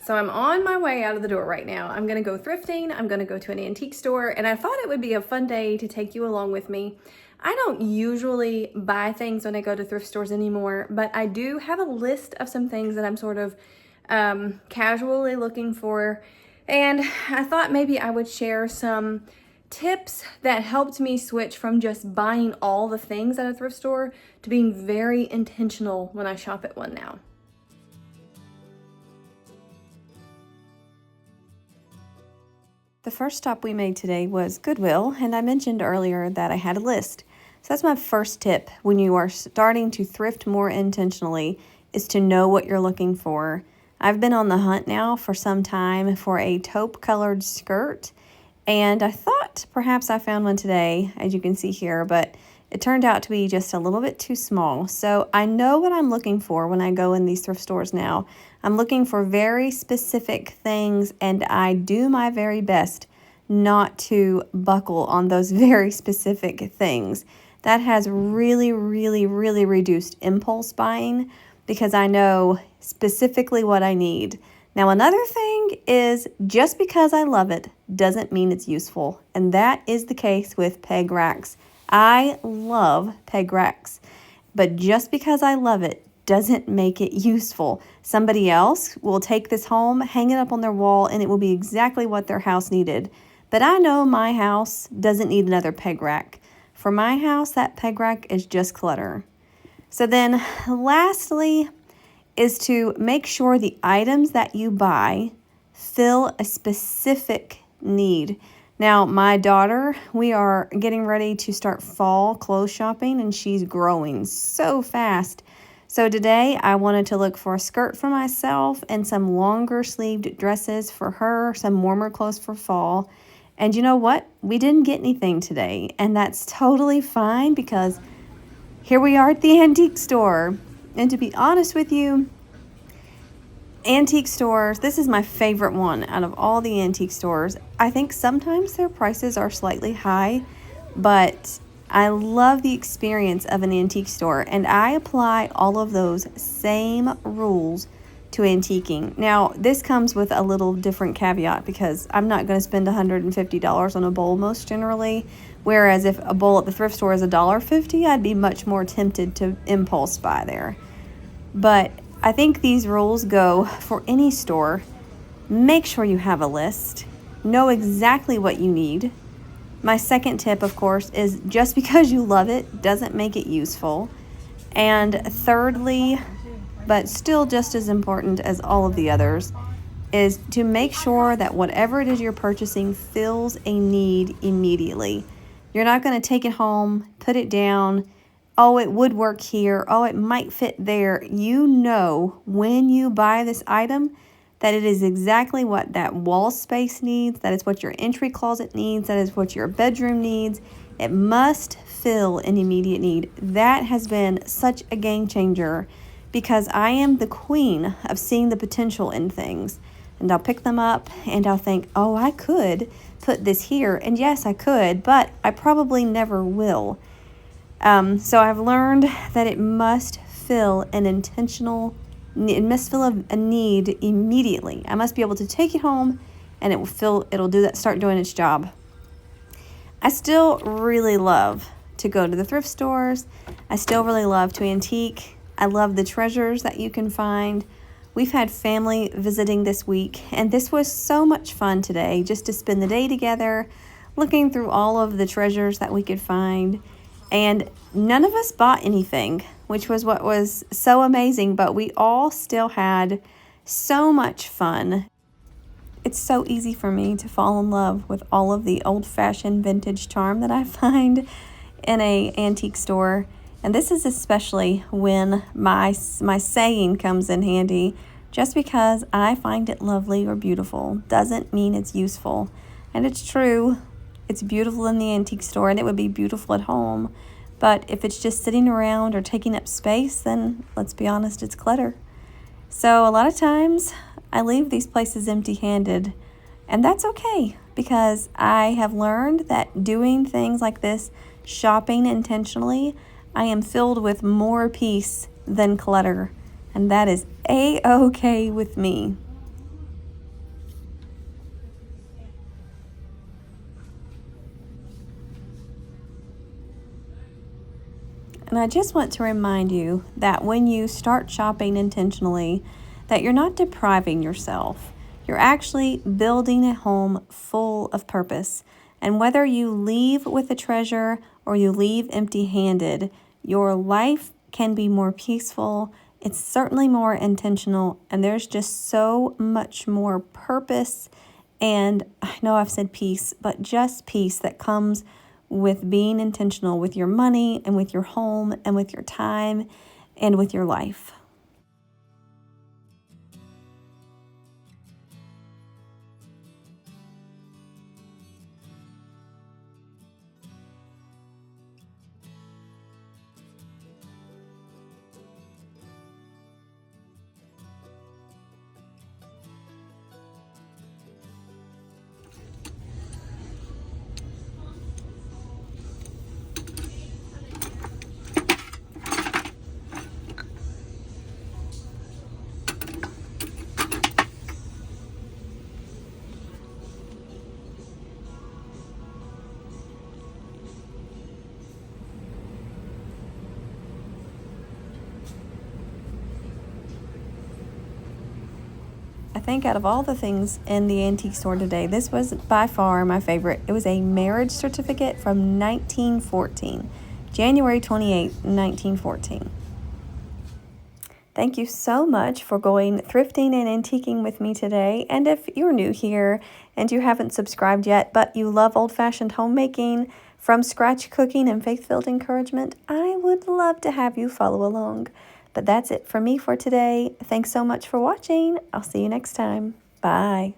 So I'm on my way out of the door right now. I'm gonna go thrifting, I'm gonna go to an antique store, and I thought it would be a fun day to take you along with me. I don't usually buy things when I go to thrift stores anymore, but I do have a list of some things that I'm sort of casually looking for. And I thought maybe I would share some tips that helped me switch from just buying all the things at a thrift store to being very intentional when I shop at one now. The first stop we made today was Goodwill, and I mentioned earlier that I had a list. So that's my first tip when you are starting to thrift more intentionally, is to know what you're looking for. I've been on the hunt now for some time for a taupe colored skirt, and I thought perhaps I found one today, as you can see here, but it turned out to be just a little bit too small. So I know what I'm looking for when I go in these thrift stores now. I'm looking for very specific things, and I do my very best not to buckle on those very specific things. That has really reduced impulse buying because I know specifically what I need. Now, another thing is, just because I love it doesn't mean it's useful, and that is the case with peg racks. I love peg racks, but just because I love it doesn't make it useful. Somebody else will take this home, hang it up on their wall, and it will be exactly what their house needed. But I know my house doesn't need another peg rack. For my house, that peg rack is just clutter. So then lastly is to make sure the items that you buy fill a specific need. Now, my daughter, we are getting ready to start fall clothes shopping, and she's growing so fast. So today I wanted to look for a skirt for myself and some longer sleeved dresses for her, some warmer clothes for fall. And you know what? We didn't get anything today, and that's totally fine because here we are at the antique store. And to be honest with you, antique stores, this is my favorite one out of all the antique stores. I think sometimes their prices are slightly high, but I love the experience of an antique store, and I apply all of those same rules to antiquing. Now, this comes with a little different caveat because I'm not going to spend $150 on a bowl most generally, whereas if a bowl at the thrift store is $1.50, I'd be much more tempted to impulse buy there. But I think these rules go for any store. Make sure you have a list. Know exactly what you need. My second tip, of course, is just because you love it doesn't make it useful. And thirdly, but still just as important as all of the others, is to make sure that whatever it is you're purchasing fills a need immediately. You're not going to take it home, put it down, oh, it would work here, oh, it might fit there. You know when you buy this item that it is exactly what that wall space needs, that is what your entry closet needs, that is what your bedroom needs. It must fill an immediate need. That has been such a game changer because I am the queen of seeing the potential in things. And I'll pick them up and I'll think, oh, I could put this here. And yes, I could, but I probably never will. So I've learned that it must fill a need immediately. I must be able to take it home and start doing its job. I still really love to go to the thrift stores. I still really love to antique. I love the treasures that you can find. We've had family visiting this week, and this was so much fun today just to spend the day together, looking through all of the treasures that we could find. And none of us bought anything, which was what was so amazing, but we all still had so much fun. It's so easy for me to fall in love with all of the old-fashioned vintage charm that I find in an antique store. And this is especially when my saying comes in handy. Just because I find it lovely or beautiful doesn't mean it's useful. And it's true. It's beautiful in the antique store, and it would be beautiful at home. But if it's just sitting around or taking up space, then let's be honest, it's clutter. So a lot of times I leave these places empty-handed, and that's okay because I have learned that doing things like this, shopping intentionally, I am filled with more peace than clutter, and that is A-okay with me. And I just want to remind you that when you start shopping intentionally, that you're not depriving yourself. You're actually building a home full of purpose. And whether you leave with a treasure or you leave empty-handed, your life can be more peaceful. It's certainly more intentional, and there's just so much more purpose. And I know I've said peace, but just peace that comes with being intentional with your money and with your home and with your time and with your life. I think out of all the things in the antique store today, this was by far my favorite. It was a marriage certificate from 1914, January 28th, 1914. Thank you so much for going thrifting and antiquing with me today. And if you're new here and you haven't subscribed yet, but you love old-fashioned homemaking, from scratch cooking, and faith-filled encouragement, I would love to have you follow along. But that's it from me for today. Thanks so much for watching. I'll see you next time. Bye.